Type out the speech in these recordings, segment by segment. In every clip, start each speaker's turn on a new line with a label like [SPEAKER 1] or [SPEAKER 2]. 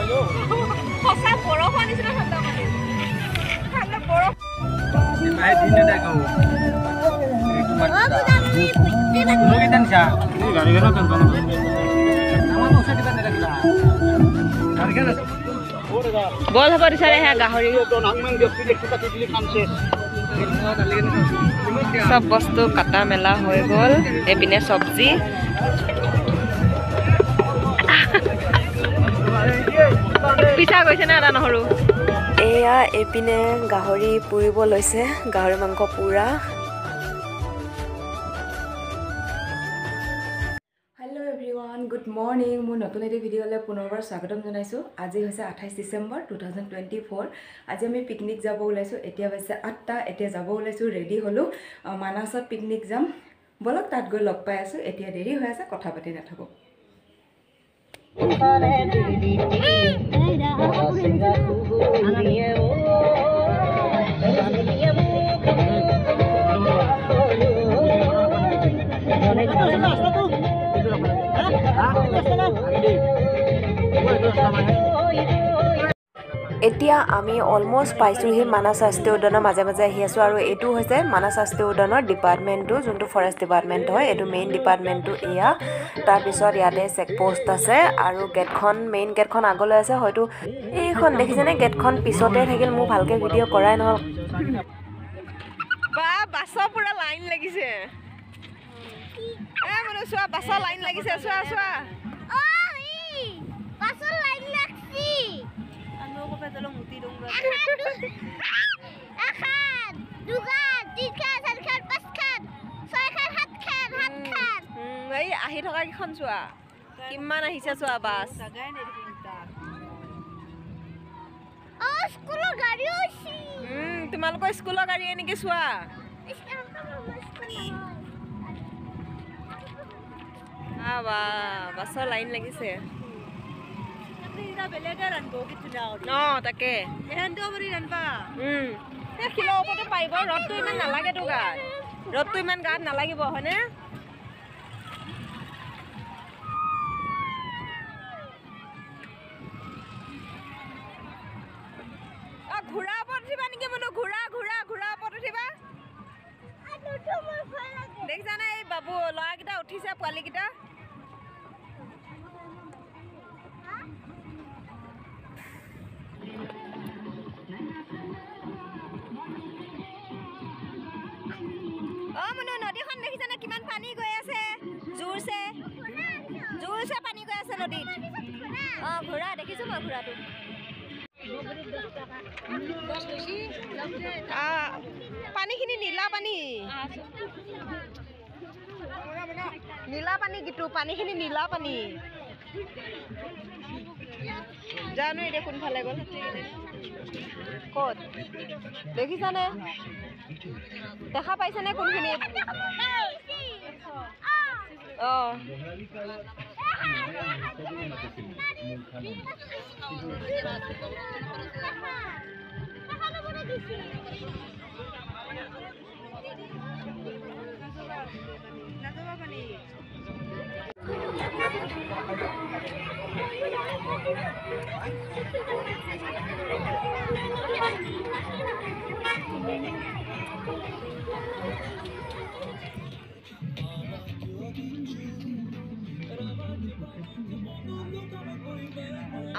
[SPEAKER 1] সঁচা বৰফ আনিছিলে ঠাণ্ডা পানী ঠাণ্ডা বৰফ বল হ'ব দিছাৰে হে গাহৰি সব বস্তু কাটা মেলা হৈ গ'ল এপিনে চব্জি পিঠা গৈছে না এটা নহৰু এয়া এপিনে গাহৰি পুৰিব লৈছে গাহৰি মাংস পুৰা হেল্ল' এভৰিৱান গুড মৰ্নিং মোৰ নতুন এটি ভিডিঅ'লৈ পুনৰবাৰ স্বাগতম জনাইছোঁ আজি হৈছে 28 ডিচেম্বৰ 2024 আজি আমি পিকনিক যাব ওলাইছোঁ এতিয়া হৈছে 8টা এতিয়া যাব ওলাইছোঁ ৰেডি হ'লোঁ মানাসত পিকনিক যাম বলক তাত গৈ লগ পাই আছোঁ এতিয়া দেৰি হৈ আছে কথা পাতি নাথাকোঁ এতিয়া আমি অলমোষ্ট পাইছোঁহি মানাস ৰাষ্ট্ৰীয় উদ্যানৰ মাজে মাজে আহি আছোঁ আৰু এইটো হৈছে মানাস ৰাষ্ট্ৰীয় উদ্যানৰ ডিপাৰ্টমেণ্টটো যোনটো ফৰেষ্ট ডিপাৰ্টমেণ্ট হয় এইটো মেইন ডিপাৰ্টমেণ্টটো এয়া তাৰপিছত ইয়াতে চেকপোষ্ট আছে আৰু গেটখন মেইন গেটখন আগলৈ আছে হয়তো এইখন দেখিছেনে গেটখন পিছতে থাকিল মোৰ ভালকৈ ভিডিঅ' কৰাই নহ'ল বা বাছৰ পুৰা লাইন লাগিছে মানে চোৱা বাছৰ লাইন লাগিছে চোৱা চোৱা বাছৰ লাইন লাগছি মুতি দংগা এখন দুখান তিনখান চাৰিখান পাঁচখান ছয়খান সাতখান এই আহি থকা কিখন চোৱা কিমান আহিছে চোৱা বাছ স্কুলৰ গাড়ী হৈছে তোমালোকৰ স্কুলৰ গাড়ী নেকি চোৱা বাছৰ লাইন লাগিছে তাকে শিলৰ ওপৰতে পাৰিব ৰ'দটো ইমান নালাগেতো গাত ৰ'দটো ইমান গাত নালাগিব হয়নে ঘোঁৰা ওপৰত উঠিবা নেকি বোলো ঘোঁৰা ঘোঁৰা ঘোঁৰা ওপৰত উঠিবা দেখিছানে এই বাবু ল'ৰাকেইটা উঠিছে পোৱালীকেইটা নদীখন দেখিছানে কিমান পানী গৈ আছে জোৰছে জোৰছে পানী গৈ আছে নদীত ঘোঁৰা দেখিছোঁ মই ঘোঁৰাটো পানীখিনি নীলা পানী নীলা পানী গীতু পানীখিনি নীলা পানী জানো এতিয়া কোনফালে গ'ল ক'ত দেখিছানে দেখা পাইছানে কোনখিনিত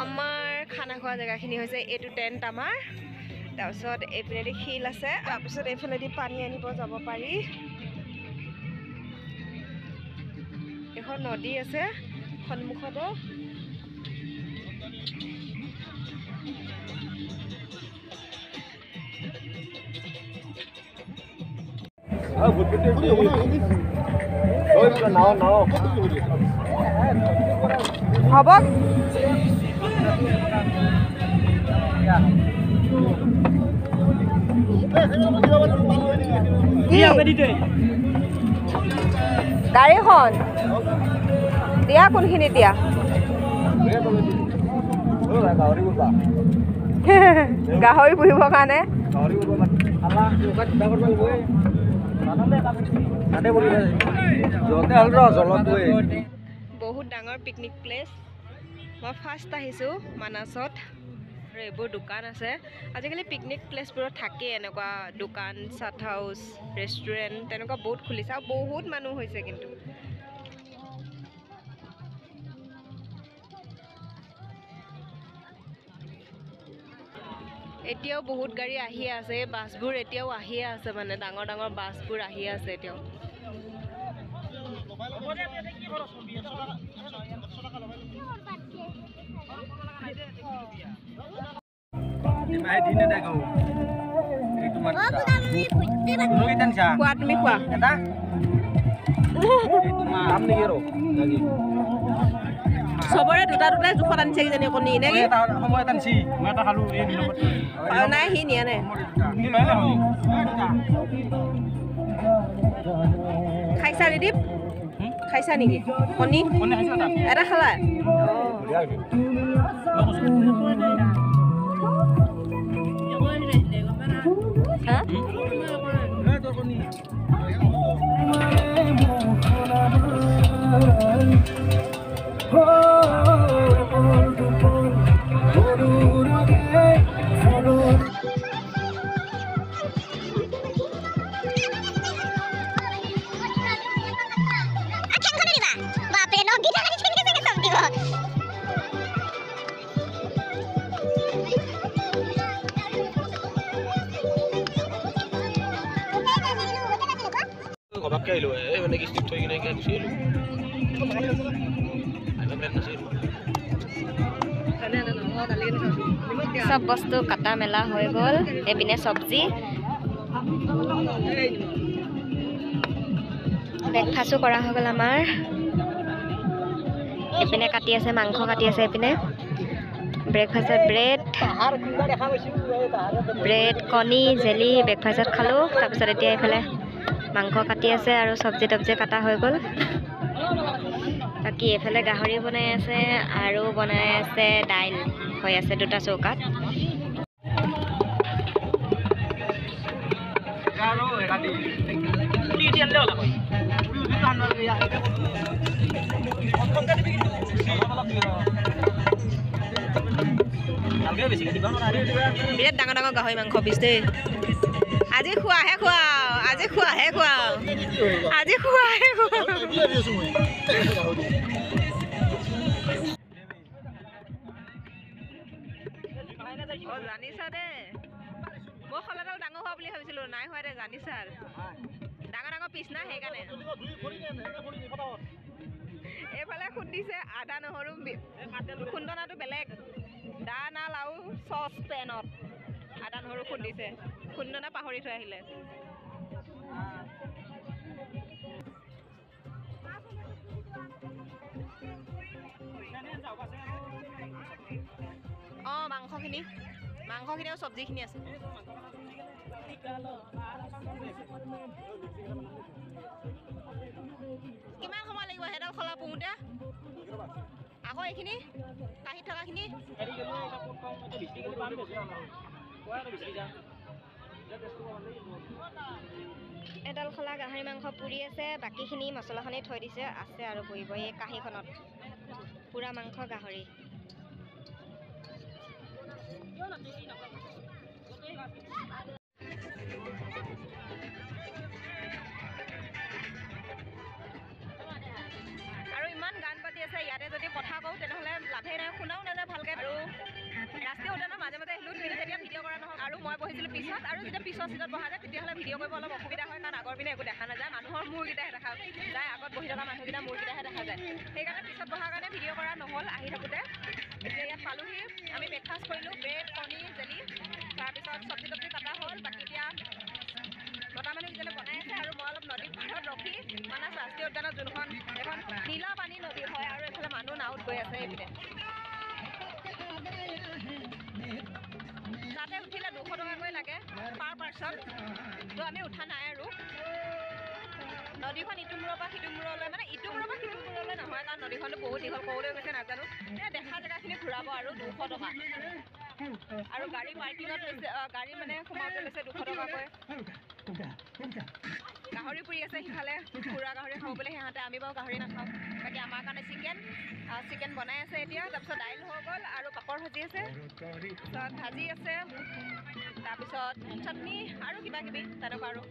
[SPEAKER 1] আমাৰ খানা খোৱা জেগাখিনি হৈছে এইটো টেণ্ট আমাৰ তাৰপিছত এইপিনেদি শিল আছে তাৰপিছত এইফালেদি পানী আনিব যাব পাৰি এখন নদী আছে সন্মুখতে হ'ব গাড়ীখন দিয়া কোনখিনি দিয়া গাহৰি পুহিবৰ কাৰণে বহুত ডাঙৰ পিকনিক প্লেচ মই ফাৰ্ষ্ট আহিছোঁ মানাছত আৰু এইবোৰ দোকান আছে আজিকালি পিকনিক প্লেচবোৰত থাকে এনেকুৱা দোকান চাট হাউচ ৰেষ্টুৰেণ্ট তেনেকুৱা বহুত খুলিছে আৰু বহুত মানুহ হৈছে কিন্তু এতিয়াও বহুত গাড়ী আহিয়ে আছে বাছবোৰ এতিয়াও আহিয়ে আছে মানে ডাঙৰ ডাঙৰ বাছবোৰ আহিয়ে আছে এতিয়াও চবৰে দুটা দুটাই জোখত আনিছে কিজানি কণী নেকি নাই সি নিয়া নাই খাইছা ৰিদীপ খাইছা নেকি কণী এটা খালা সব বস্তু কাটা মেলা হৈ গ'ল এপিনে চব্জি ব্ৰেকফাষ্টো কৰা হৈ গ'ল আমাৰ এপিনে কাটি আছে মাংস কাটি আছে এপিনে ব্ৰেকফাষ্টত ব্ৰেড কণী জেলি ব্ৰেকফাষ্টত খালোঁ তাৰপিছত এতিয়া এইফালে মাংস কাটি আছে আৰু চব্জি তব্জি কাটা হৈ গ'ল বাকী এইফালে গাহৰি বনাই আছে আৰু বনাই আছে দাইল হৈ আছে দুটা চৌকাত বিৰাট ডাঙৰ ডাঙৰ গাহৰি মাংস পিছ দেই আজি খোৱাহে খুৱাও আজি খোৱাহে খুৱাও আজি খোৱাহে খুৱাও জানিছা দে মই খলাডাল ডাঙৰ হোৱা বুলি ভাবিছিলো নাই হোৱা দে জানিছা ডাঙৰ ডাঙৰ পিছ না সেইকাৰণে এইফালে খুন্দিছে আদা নহৰু খুন্দনাটো বেলেগ দানাল আৰু চচ পেনত আদা নহৰু খুন্দিছে খুন্দনা পাহৰি থৈ আহিলে মাংসখিনি আৰু চব্জিখিনি আছে কিমান সময় লাগিব সেইডাল খলা পোহোঁতে আকৌ এইখিনি কাঁহীত থকাখিনি এডাল খলা গাহৰি মাংস পুৰি আছে বাকীখিনি মছলাখিনি থৈ দিছে আছে আৰু পুৰিব এই কাঁহীখনত পুৰা মাংস গাহৰি আৰু ইমান গান পাতি আছে ইয়াতে যদি কথা কওঁ তেনেহ'লে লাভেই নাই শুনাও নাযায় ভালকৈ আৰু ৰাষ্ট্ৰীয় উদ্যানৰ মাজে মাজে আহিলোঁ কিন্তু তেতিয়া ভিডিঅ' কৰা নহয় আৰু মই বহিছিলোঁ পিছত আৰু যেতিয়া পিছৰ চিটত বহা যায় তেতিয়াহ'লে ভিডিঅ' কৰিব অলপ অসুবিধা হয় কাৰণ আগৰ পিনে একো দেখা নাযায় মানুহৰ মূৰকেইটাহে দেখা যায় আগত বহি থকা মানুহকেইটা মূৰকেইটাহে দেখা যায় সেইকাৰণে পিছত বহাৰ কাৰণে ভিডিঅ' কৰা নহ'ল আহি থাকোঁতে এতিয়া ইয়াত পালোহি আমি ব্ৰেকফাষ্ট কৰিলোঁ ব্ৰেড কণী জেলি তাৰপিছত চব্জি তব্জি কটা হ'ল বাকী এতিয়া মতা মানুহকেইজনে বনাই আছে আৰু মই অলপ নদীৰ পাৰত ৰখি মানাহ ৰাষ্ট্ৰীয় উদ্যানত যোনখন এখন নীলা পানী নদী হয় আৰু এইফালে মানুহ নাৱত গৈ আছে এইপিনে তাতে উঠিলে 200 টকাকৈ লাগে পাৰ পাৰ্চন তো আমি উঠা নাই আৰু নদীখন ইটো মূৰৰ পৰা সিটো মূৰলৈ মানে ইটো মূৰৰ পৰা সিটো মূৰলৈ নহয় কাৰণ নদীখনটো বহুত দীঘল ক'বলৈ গৈছে নাজানো দেখা জেগাখিনি ঘূৰাব আৰু 200 টকা আৰু গাড়ী পাৰ্কিঙত লৈছে গাড়ী মানে সোমাওঁতে লৈছে 200 টকাকৈ গাহৰি পুৰি আছে সিফালে পুৰা গাহৰি খাব বুলি সিহঁতে আমি বাৰু গাহৰি নাখাওঁ বাকী আমাৰ কাৰণে চিকেন বনাই আছে এতিয়া তাৰপিছত দাইল হৈ গ'ল আৰু পাপৰ ভাজি আছে তাৰপিছত ভাজি আছে তাৰপিছত চাটনি আৰু কিবা কিবি তেনেকুৱা আৰু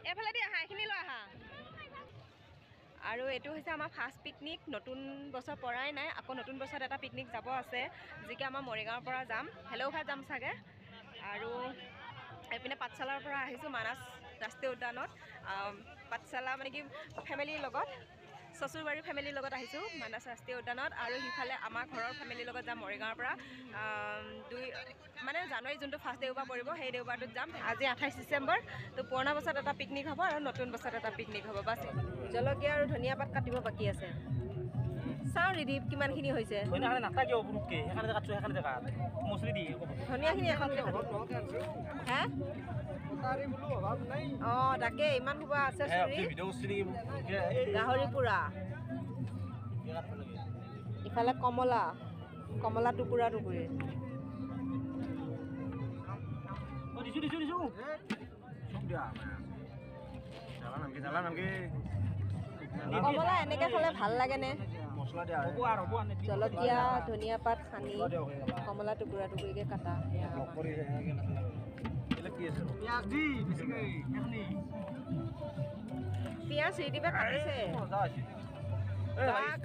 [SPEAKER 1] এইফালে দি আহা এইখিনি লৈ আহা আৰু এইটো হৈছে আমাৰ ফাৰ্ষ্ট পিকনিক নতুন বছৰ পৰাই নাই আকৌ নতুন বছৰত এটা পিকনিক যাব আছে যিকে আমাৰ মৰিগাঁৱৰ পৰা যাম হেলৌঘাট যাম চাগে আৰু এইপিনে পাঠশালাৰ পৰা আহিছোঁ মানাস ৰাষ্ট্ৰীয় উদ্যানত পাঠশালা মানে কি ফেমিলিৰ লগত চচুৰবাৰী ফেমিলিৰ লগত আহিছোঁ মানাস ৰাষ্ট্ৰীয় উদ্যানত আৰু সিফালে আমাৰ ঘৰৰ ফেমিলিৰ লগত যাম মৰিগাঁৱৰ পৰা মানে জানুৱাৰী যোনটো ফাৰ্ষ্ট দেওবাৰ পৰিব সেই দেওবাৰটোত যাম আজি 28 ডিচেম্বৰ তো পুৰণা বছৰত এটা পিকনিক হ'ব আৰু নতুন বছৰত এটা পিকনিক হ'ব বাছ জলকীয়া আৰু ধনিয়া পাত কাটিব বাকী আছে চাওঁ ৰিদীপ কিমানখিনি হৈছে ধনিয়াখিনি এখন হে অঁ তাকে ইমান সোপা আছে গাহৰি পোৰা ইফালে কমলা টুকুৰা টুকুৰি কমলা এনেকৈ খালে ভাল লাগেনে জলকীয়া ধনিয়া পাত সানি কমলা টুকুৰা টুকুৰিকৈ কাটা পিঁয়াজ ৰিদীপে কাটিছে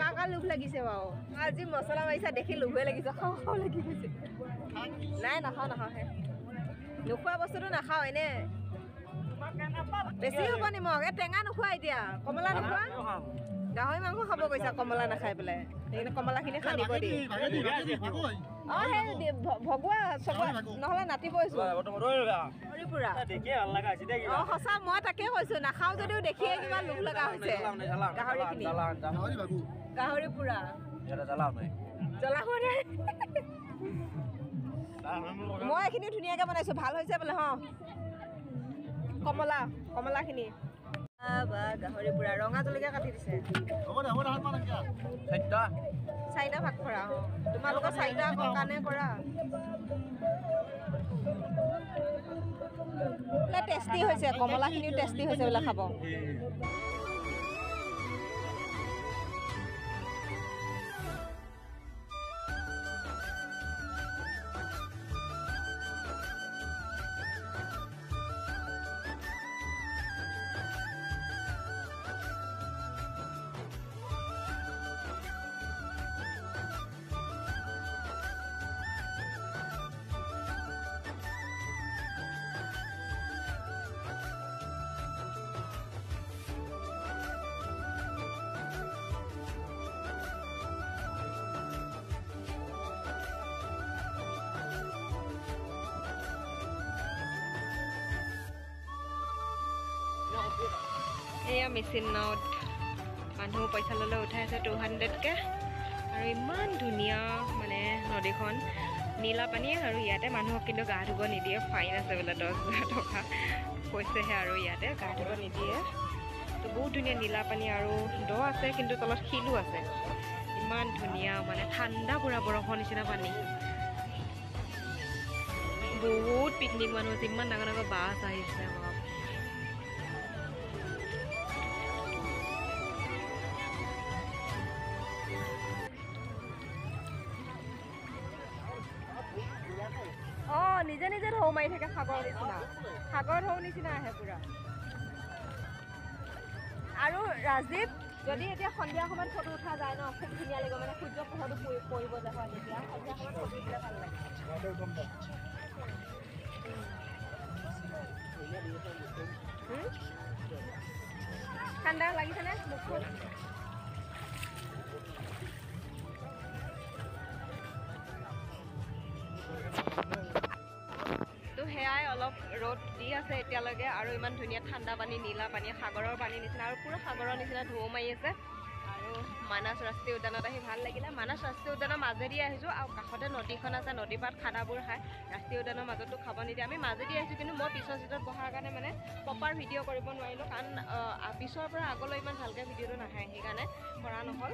[SPEAKER 1] কাৰ লোভ লাগিছে বাৰু আজি মছলা মাৰিছা দেখি লোভে লাগিছে খাওঁ খাওঁ লাগি গৈছে নাই নাখাওঁ হে নোখোৱা বস্তুটো নাখাওঁ এনে বেছি হ'ব নিমখ এই টেঙা নোখোৱা এতিয়া কমলা নোখোৱা গাহৰি মাংস খাব গৈছা কমলা নাখাই পেলাই সেইকাৰণে কমলাখিনি সানিব দি অঁ সেই ভগোৱা চগোৱা নহ'লে নাতিবইছোঁ অঁ সঁচা মই তাকে কৈছোঁ নাখাওঁ যদিও দেখিয়ে কিবা লোভ লগা হৈছে গাহৰিখিনি গাহৰি পুৰা জ্বলা হোৱা নাই মই এইখিনি ধুনীয়াকৈ বনাইছোঁ ভাল হৈছে বোলে হ কমলাখিনি গাহৰি পুৰা ৰঙা জলকীয়া কাটি দিছে 4টা ভাগ কৰা অঁ তোমালোকৰ 4টা কাৰণে কৰা বোলে টেষ্টি হৈছে কমলাখিনিও টেষ্টি হৈছে বোলে খাব এয়া মেচিন নাওত মানুহ পইচা ল'লে উঠাই আছে 200কৈ আৰু ইমান ধুনীয়া মানে নদীখন নীলা পানী আৰু ইয়াতে মানুহক কিন্তু গা ধুব নিদিয়ে ফাইন আছে বোলে 10,000 টকা কৈছেহে আৰু ইয়াতে গা ধুব নিদিয়ে তো বহুত ধুনীয়া নীলা পানী আৰু দ আছে কিন্তু তলত শিলো আছে ইমান ধুনীয়া মানে ঠাণ্ডা পুৰা বৰফৰ নিচিনা পানী বহুত পিকনিক মানুহ আছে ইমান ডাঙৰ ডাঙৰ বাছ আহিছে অঁ নিজে নিজে ঢৌ মাৰি থাকে সাগৰ ঢৌ নিচিনা আহে পুৰা আৰু ৰাজদীপ যদি এতিয়া সন্ধিয়া সময়ত ফটো উঠা যায় ন খুব ধুনীয়া লাগিব মানে সূৰ্য পোহৰটো পৰিব যে হয় তেতিয়া সন্ধিয়া সময়ত ফটো উঠিলে ভাল লাগে ঠাণ্ডা লাগিছেনে মুখখন তো সেয়াই অলপ ৰ'দ দি আছে এতিয়ালৈকে আৰু ইমান ধুনীয়া ঠাণ্ডা পানী নীলা পানী সাগৰৰ পানী নিচিনা আৰু পুৰা সাগৰৰ নিচিনা ঢৌ মাৰি আছে আৰু
[SPEAKER 2] মানাস ৰাষ্ট্ৰীয় উদ্যানত আহি ভাল লাগিলে মানাস ৰাষ্ট্ৰীয় উদ্যানৰ মাজেদি আহিছোঁ আৰু কাষতে নদীখন আছে নদী পাৰত খানাবোৰ খায় ৰাষ্ট্ৰীয় উদ্যানৰ মাজতো খাব নিদিয়ে আমি মাজেদি আহিছোঁ কিন্তু মই পিছৰ চিটত বহাৰ কাৰণে মানে প্ৰপাৰ ভিডিঅ' কৰিব নোৱাৰিলোঁ কাৰণ পিছৰ পৰা আগলৈ ইমান ভালকৈ ভিডিঅ'টো নাহে সেইকাৰণে কৰা নহ'ল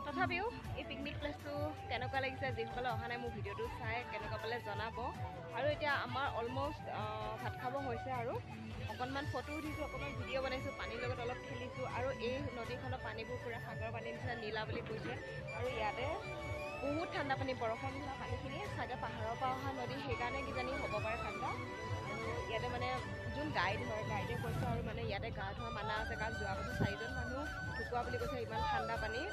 [SPEAKER 2] তথাপিও এই পিকনিক প্লেচটো কেনেকুৱা লাগিছে যিসকলে অহা নাই মোৰ ভিডিঅ'টো চাই কেনেকুৱা পালে জনাব আৰু এতিয়া আমাৰ অলমষ্ট ভাত খাব হৈছে আৰু অকণমান ফটো উঠিছোঁ অকণমান ভিডিঅ' বনাইছোঁ পানীৰ লগত অলপ খেলিছোঁ আৰু এই নদীখনৰ পানীবোৰ পূৰা সাগৰৰ পানীৰ নিচিনা নীলা বুলি কৈছে আৰু ইয়াতে বহুত ঠাণ্ডা পানী বৰফৰ নিচিনা পানীখিনি চাগে পাহাৰৰ পৰা অহা নদী সেইকাৰণে কিজানি হ'ব পাৰে ঠাণ্ডা আৰু ইয়াতে মানে যোন গাইড হয় গাইডে কৈছে আৰু মানে ইয়াতে গা ধোৱা মানা আছে কাৰণ যোৱা বছৰ 4জন মানুহ ঢুকুৱা বুলি কৈছে ইমান ঠাণ্ডা পানীত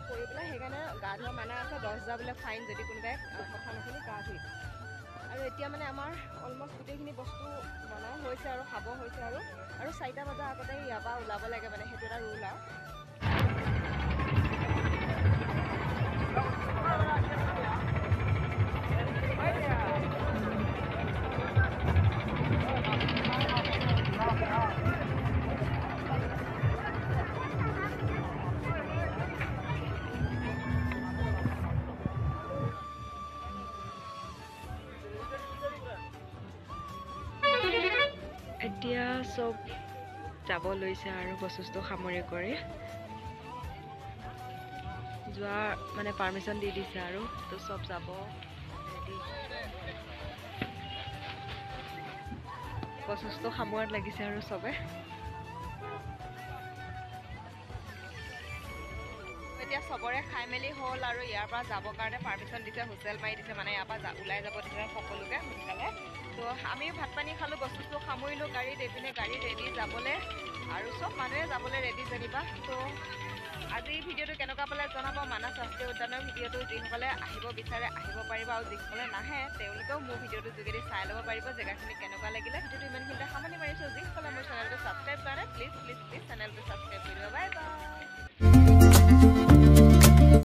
[SPEAKER 2] পৰি পেলাই সেইকাৰণে গা ধোৱা মানা আছে 10,000 বোলে ফাইন যদি কোনোবাই কথা নুশুনি গা ধুই আৰু এতিয়া মানে আমাৰ অলমষ্ট গোটেইখিনি বস্তু বনাই হৈছে আৰু খাব হৈছে আৰু 4টা বজাৰ আগতে ইয়াৰ পৰা ওলাব লাগে মানে সেইটো এটা ৰুল আৰু এতিয়া চব যাব লৈছে আৰু বস্তু সামৰি কৰি যোৱা মানে পাৰ্মিশ্যন দি দিছে আৰু তো চব যাব ৰেডি বস্তু সামৰাত লাগিছে আৰু চবে এতিয়া চবৰে খাই মেলি হ'ল আৰু ইয়াৰ পৰা যাবৰ কাৰণে পাৰ্মিশ্যন দিছে হুইচেল মাৰি দিছে মানে ইয়াৰ পৰা ওলাই যাব দিছে সকলোকে সোনকালে তো আমি ভাত পানী খালোঁ বস্তু সামৰিলোঁ গাড়ীত এইপিনে গাড়ী ৰেডি যাবলৈ আৰু চব মানুহে যাবলৈ ৰেডি যেনিবা তো আজি ভিডিঅ'টো কেনেকুৱা পালে জনাব মানাস ৰাষ্ট্ৰীয় উদ্যানৰ ভিডিঅ'টো যিসকলে আহিব বিচাৰে আহিব পাৰিব আৰু যিসকলে নাহে তেওঁলোকেও মোৰ ভিডিঅ'টোৰ যোগেদি চাই ল'ব পাৰিব জেগাখিনি কেনেকুৱা লাগিলে ভিডিঅ'টো ইমানখিনিতে সামৰণি মাৰিছোঁ যিসকলে মোৰ চেনেলটো ছাবস্ক্ৰাইব কৰা নাই প্লিজ চেনেলটো ছাবস্ক্ৰাইব কৰি দিব বাই বাই